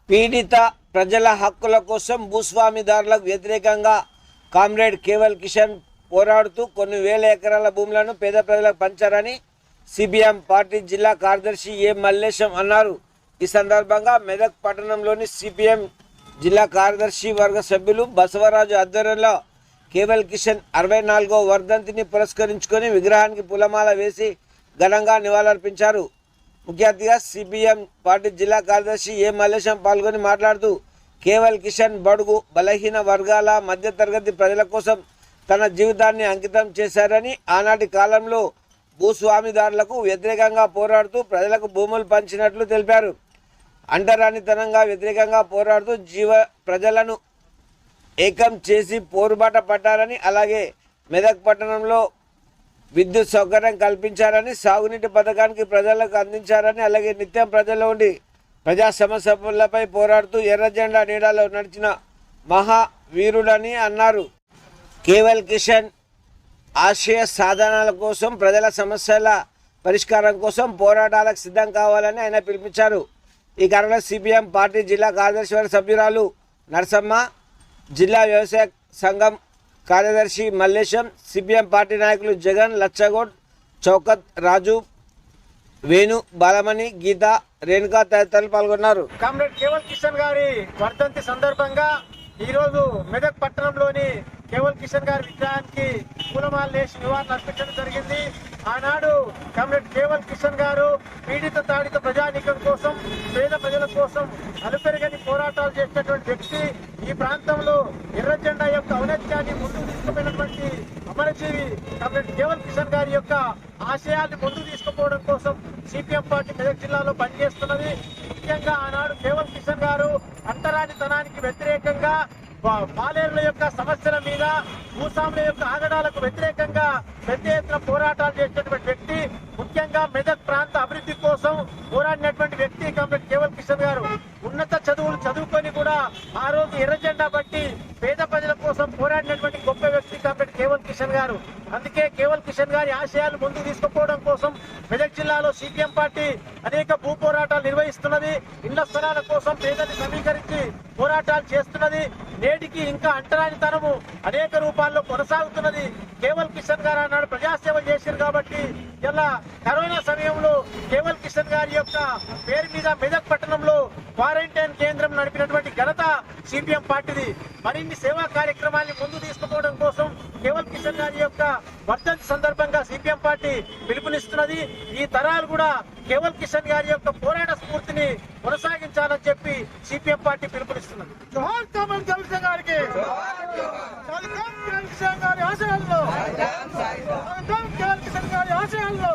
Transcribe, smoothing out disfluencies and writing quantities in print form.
పీడిత ప్రజల హక్కుల కోసం భూస్వామిదారులకు వ్యతిరేకంగా కామ్రేడ్ కేవల్ కిషన్ పోరాడుతూ కొన్ని వేల ఎకరాల భూములను పేద ప్రజలకు పంచారని సిపిఎం పార్టీ జిల్లా కార్యదర్శి ఏ మల్లేశం అన్నారు. ఈ సందర్భంగా మెదక్ పట్టణంలోని సిపిఎం జిల్లా కార్యదర్శి వర్గ సభ్యులు బసవరాజు ఆధ్వర్యంలో కేవల్ కిషన్ 64వ వర్ధంతిని పురస్కరించుకొని విగ్రహానికి పూలమాల వేసి ఘనంగా నివాళులర్పించారు. ముఖ్య అతిథిగా సిపిఎం పార్టీ జిల్లా కార్యదర్శి ఏ మల్లేశం పాల్గొని మాట్లాడుతూ కేవల్ కిషన్ బడుగు బలహీన వర్గాల మధ్యతరగతి ప్రజల కోసం తన జీవితాన్ని అంకితం చేశారని, ఆనాటి కాలంలో భూస్వామిదారులకు వ్యతిరేకంగా పోరాడుతూ ప్రజలకు భూములు పంచినట్లు తెలిపారు. అంటరానితనంగా వ్యతిరేకంగా పోరాడుతూ ప్రజలను ఏకం చేసి పోరుబాట పట్టారని, అలాగే మెదక్ పట్టణంలో విద్యుత్ సౌకర్యం కల్పించారని, సాగునీటి పథకానికి ప్రజలకు అందించారని, అలాగే నిత్యం ప్రజల్లో ఉండి ప్రజా సమస్యలపై పోరాడుతూ ఎర్ర జెండా నీడలో నడిచిన మహావీరుడని అన్నారు. కేవల్ కిషన్ ఆశయ సాధనాల కోసం, ప్రజల సమస్యల పరిష్కారం కోసం పోరాటాలకు సిద్ధం కావాలని ఆయన పిలుపునిచ్చారు. ఈ కారణంగా సిపిఎం పార్టీ జిల్లా కార్యదర్శి వర్గ సభ్యురాలు నరసమ్మ, జిల్లా వ్యవసాయ సంఘం కార్యదర్శి మల్లేశం, సిపిఎం పార్టీ నాయకులు జగన్, లచ్చగౌడ్, చౌకత్, రాజు, వేణు, బాలమణి, గీత, రేణుకా తదితరులు పాల్గొన్నారు. కామ్రేడ్ కేవల్ కిషన్ గారి వర్ధంతి సందర్భంగా ఈరోజు మెదక్ పట్టణంలోని కేవల్ కిషన్ గారి విగ్రహానికి పూలమాల వేసి నివాళులు అర్పించడం జరిగింది. ఆనాడు కామ్రేడ్ కేవల్ కిషన్ గారు పీడిత తాడిత ప్రజానీకం కోసం, పేద ప్రజల కోసం అలుపెరగని పోరాటాలు చేసినటువంటి వ్యక్తి. ఈ ప్రాంతంలో ఎర్ర జెండా యొక్క ఔన్నత్యాన్ని ముందుకు తీసుకుపోయినటువంటి అమరజీవి కామ్రేడ్ కేవల్ కిషన్ గారి యొక్క ఆశయాన్ని ముందుకు తీసుకుపోవడం కోసం సిపిఎం పార్టీ మెదక్ జిల్లాలో పనిచేస్తున్నది. ముఖ్యంగా ఆనాడు కేవల్ కిషన్ గారు అంటరానితనానికి వ్యతిరేకంగా, పాలేరుల యొక్క సమస్యల మీద, భూస్వాముల యొక్క ఆగడాలకు వ్యతిరేకంగా పెద్ద ఎత్తున పోరాటాలు చేసినటువంటి వ్యక్తి. ముఖ్యంగా మెదక్ ప్రాంత అభివృద్ధి కోసం పోరాడినటువంటి వ్యక్తి కామ్రేడ్ కేవల్ కిషన్ గారు. ఉన్నత చదువులు చదువుకొని కూడా ఆ రోజు ఎర్ర జెండా బట్టి పేద ప్రజల కోసం పోరాడినటువంటి గొప్ప వ్యక్తి కామ్రేడ్ కేవల్ కిషన్ గారు. అందుకే కేవల్ కిషన్ గారి ఆశయాలు ముందుకు తీసుకుపోవడం కోసం మెదక్ జిల్లాలో సిపిఎం పార్టీ అనేక భూ పోరాటాలు నిర్వహిస్తున్నది. ఇళ్ల స్థలాల కోసం పేదల్ని సమీకరించి పోరాటాలు చేస్తున్నది. నేటికి ఇంకా అంటరానితనము అనేక రూపాల్లో కొనసాగుతున్నది. కేవల్ కిషన్ గారు అన్నాడు ప్రజాసేవ చేశారు కాబట్టి ఇలా కరోనా సమయంలో కేవల్ కిషన్ గారి యొక్క పేరు మీద మెదక్ పట్టణంలో క్వారంటైన్ కేంద్రం నడిపినటువంటి ఘనత సిపిఎం పార్టీది. మరిన్ని సేవా కార్యక్రమాన్ని ముందు తీసుకుపోవడం కోసం కేవల్ కిషన్ గారి యొక్క వర్ధంతి సందర్భంగా సిపిఎం పార్టీ పిలుపునిస్తున్నది. ఈ తరాలు కూడా కేవల్ కిషన్ గారి యొక్క పోరాట స్ఫూర్తిని కొనసాగించాలని చెప్పి సిపిఎం పార్టీ పిలుపునిస్తున్నది. జోహార్ కామ్రేడ్ కేవల్ కిషన్ గారికి. కేవల్ కిషన్ గారి ఆశయాల్లో